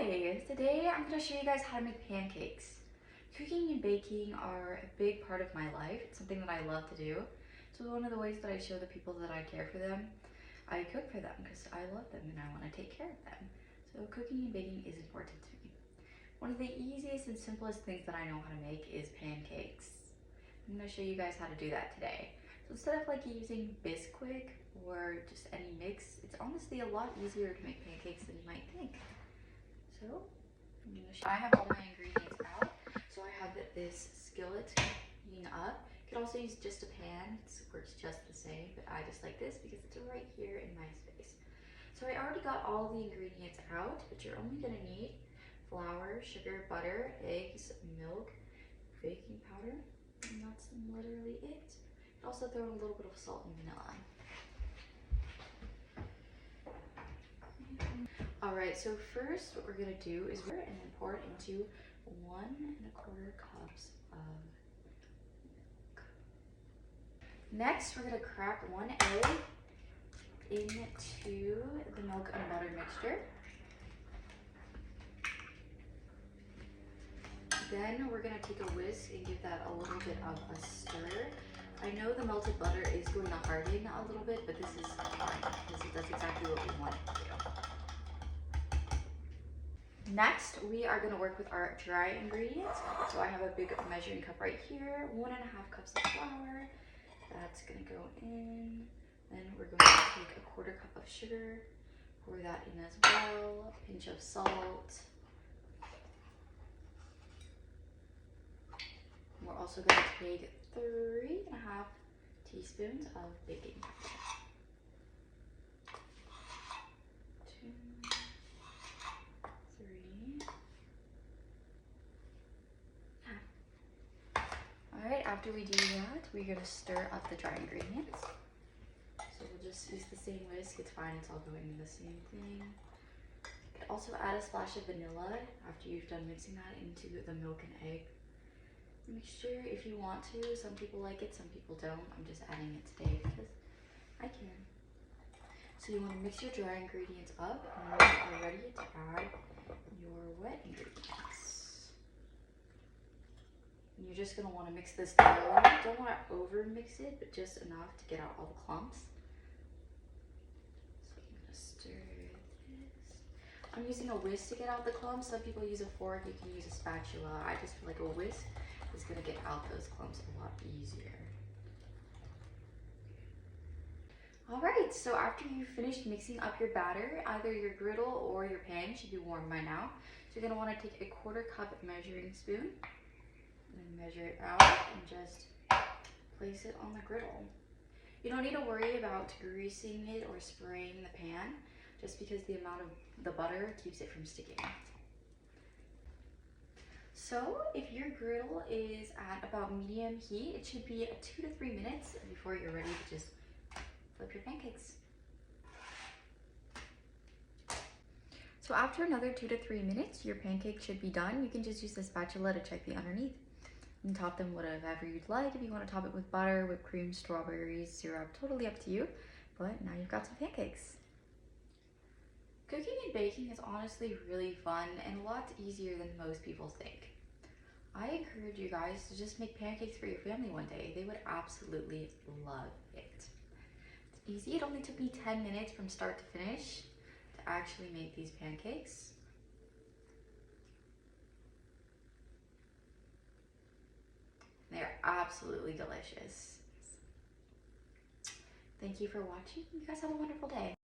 Hi! Today I'm going to show you guys how to make pancakes. Cooking and baking are a big part of my life. It's something that I love to do. So one of the ways that I show the people that I care for them, I cook for them because I love them and I want to take care of them. So cooking and baking is important to me. One of the easiest and simplest things that I know how to make is pancakes. I'm going to show you guys how to do that today. So instead of like using Bisquick or just any mix, it's honestly a lot easier to make pancakes than you might think. So I have all my ingredients out. So I have this skillet heating up. You could also use just a pan. It works just the same, but I just like this because it's right here in my space. So I already got all the ingredients out, but you're only gonna need flour, sugar, butter, eggs, milk, baking powder, and that's literally it. You can also throw in a little bit of salt and vanilla. Alright, so first what we're going to do is and then pour it into 1 1/4 cups of milk. Next, we're going to crack 1 egg into the milk and butter mixture. Then we're going to take a whisk and give that a little bit of a stir. I know the melted butter is going to harden a little bit, but this is fine because that's exactly what we want it to do. Next, we are going to work with our dry ingredients. So I have a big measuring cup right here, 1 1/2 cups of flour. That's going to go in. Then we're going to take a 1/4 cup of sugar, pour that in as well, a pinch of salt. We're also going to take 3 1/2 teaspoons of baking powder. After we do that, we're going to stir up the dry ingredients. So we'll just use the same whisk. It's fine, it's all going in the same thing. You could also add a splash of vanilla after you've done mixing that into the milk and egg mixture if you want to. Some people like it, some people don't. I'm just adding it today because I can. So you want to mix your dry ingredients up and then you are ready to add your wet ingredients. And you're just going to want to mix this thoroughly. You don't want to over mix it, but just enough to get out all the clumps. So I'm going to stir this. I'm using a whisk to get out the clumps. Some people use a fork, you can use a spatula. I just feel like a whisk is going to get out those clumps a lot easier. Alright, so after you've finished mixing up your batter, either your griddle or your pan should be warm by now. So you're going to want to take a 1/4 cup measuring spoon. And measure it out and just place it on the griddle. You don't need to worry about greasing it or spraying the pan, just because the amount of the butter keeps it from sticking. So if your griddle is at about medium heat, it should be 2 to 3 minutes before you're ready to just flip your pancakes. So after another 2 to 3 minutes, your pancake should be done. You can just use the spatula to check the underneath. You can top them whatever you'd like. If you want to top it with butter, whipped cream, strawberries, syrup, totally up to you. But now you've got some pancakes. Cooking and baking is honestly really fun and a lot easier than most people think. I encourage you guys to just make pancakes for your family one day. They would absolutely love it. It's easy. It only took me 10 minutes from start to finish to actually make these pancakes. They're absolutely delicious. Thank you for watching. You guys have a wonderful day.